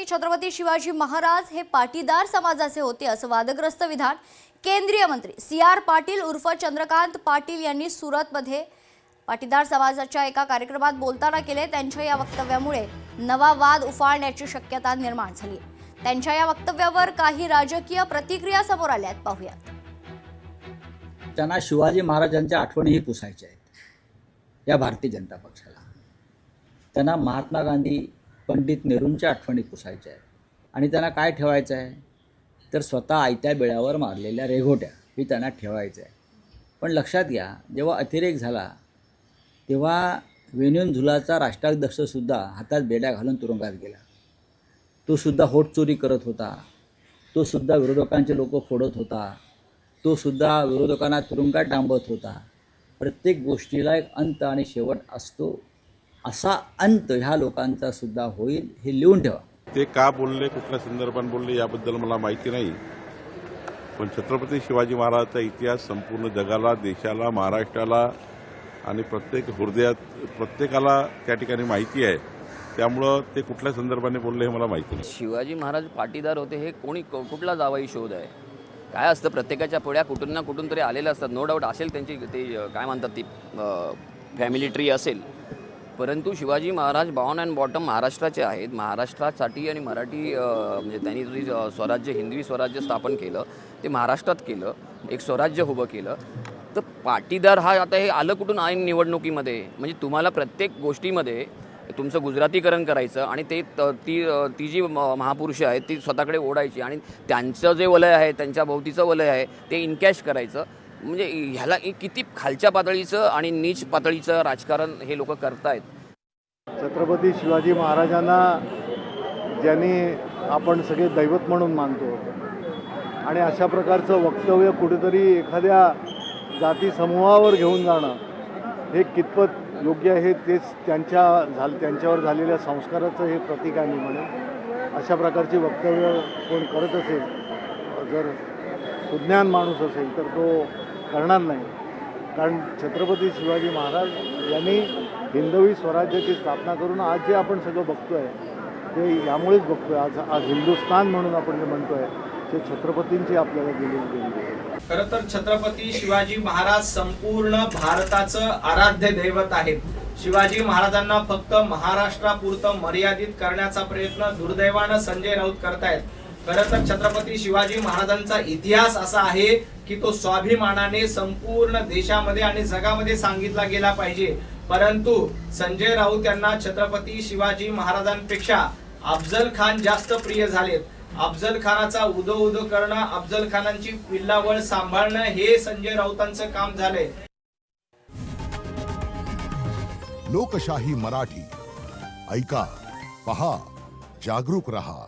छत्रपती शिवाजी महाराज हे पाटीदार समाजाचे होते असं वादग्रस्त विधान केंद्रीय मंत्री CR पाटील उर्फ चंद्रकांत पाटील यांनी सुरतमध्ये पाटीदार समाजाच्या एका कार्यक्रमात बोलताना केले। त्यांच्या या वक्तव्यामुळे नवा वाद उफाळण्याची शक्यता निर्माण झाली। त्यांच्या या वक्तव्यावर काही राजकीय प्रतिक्रिया समोर आल्यात, पाहूयात। त्यांना शिवाजी महाराजांच्या आठवणीही पुसायच्या आहेत या भारतीय जनता पक्षाला। त्यांना महात्मा गांधी पंडित नेहरूंच्या आठवणी पुसायच्या आहेत आणि त्यांना काय ठेवायचं आहे तर स्वतः आयत्या बिळावर मारलेल्या रेघोट्या ही त्यांना ठेवायचं आहे। पण लक्षात घ्या, जेव्हा अतिरेक झाला तेव्हा वेनिझुएलाचा राष्ट्राध्यक्षसुद्धा हातात बेड्या घालून तुरुंगात गेला। तो सुद्धा होट चोरी करत होता, तो सुद्धा विरोधकांचे लोक फोडत होता, तो सुद्धा विरोधकांना तुरुंगात डांबत होता। प्रत्येक गोष्टीला एक अंत आणि शेवट असतो, असा अंत ह्या लोकांचा सुद्धा होईल हे लिहून ठेवा। ते का बोलले, कुठल्या संदर्भात बोलले याबद्दल मला माहिती नाही, पण छत्रपती शिवाजी महाराजांचा इतिहास संपूर्ण जगाला, देशाला, महाराष्ट्राला आणि प्रत्येक हृदयात प्रत्येकाला त्या ठिकाणी माहिती आहे। त्यामुळं ते कुठल्या संदर्भाने बोलले हे मला माहिती नाही। शिवाजी महाराज पाटीदार होते हे कुठला जावाई शोध आहे? काय असतं, प्रत्येकाच्या पुढ्या कुठून ना कुठून तरी आलेलं असतात। नो डाऊट असेल त्यांची ते काय म्हणतात ती फॅमिली ट्री असेल, परंतु शिवाजी महाराज बाउन अँड बॉटम महाराष्ट्राचे आहेत। महाराष्ट्रासाठी आणि मराठी म्हणजे त्यांनी जे स्वराज्य, हिंदवी स्वराज्य स्थापन केलं ते महाराष्ट्रात केलं, एक स्वराज्य उभं केलं। तर पाटीदार हा आता हे आलं कुठून ऐन निवडणुकीमध्ये? म्हणजे तुम्हाला प्रत्येक गोष्टीमध्ये तुमचं गुजरातीकरण करायचं आणि ते ती जी महापुरुष आहेत ती स्वतःकडे ओढायची आणि त्यांचं जे वलय आहे, त्यांच्या भोवतीचं वलय आहे ते इनकॅश करायचं। म्हणजे ह्याला किती खालच्या पातळीचं आणि नीच पातळीचं राजकारण हे लोक करतायत। छत्रपती शिवाजी महाराजांना ज्यांनी आपण सगळे दैवत म्हणून मानतो आणि अशा प्रकारचं वक्तव्य कुठेतरी एखाद्या जाती समूहावर घेऊन जाणं हे कितपत योग्य आहे तेच त्यांच्यावर झालेल्या संस्काराचं हे प्रतीक आहे। मी म्हणेन अशा प्रकारची वक्तव्य कोण करत असेल, जर सुज्ञान माणूस असेल तर तो करणार नाही। कारण छत्रपती शिवाजी महाराज यांनी हिंदवी स्वराज्याची स्थापना करून आज जे आपण सगळं बघतोय ते यामुळेच बघतोय। आज हिंदुस्थान म्हणून आपण जे म्हणतोय ते छत्रपतींची आपल्याला दिलेली देणगी आहे। खरं तर छत्रपती शिवाजी महाराज संपूर्ण भारताचं आराध्य दैवत आहेत। शिवाजी महाराजांना फक्त महाराष्ट्रापुरतं मर्यादित करण्याचा प्रयत्न दुर्दैवानं संजय राऊत करतायत। खरं तर छत्रपती शिवाजी महाराजांचा इतिहास असा आहे की तो स्वाभिमानाने संपूर्ण देशामध्ये आणि जगामध्ये सांगितला गेला पाहिजे, परंतु संजय राऊत यांना छत्रपती शिवाजी महाराजांपेक्षा अफजल खान जास्त प्रिय झालेत। अफजल खानाचा उदो करणं, अफजल खानांची पिल्लावळ सांभाळणं हे संजय राऊतांचं काम झालंय। लोकशाही मराठी ऐका, पहा, जागरूक रहा।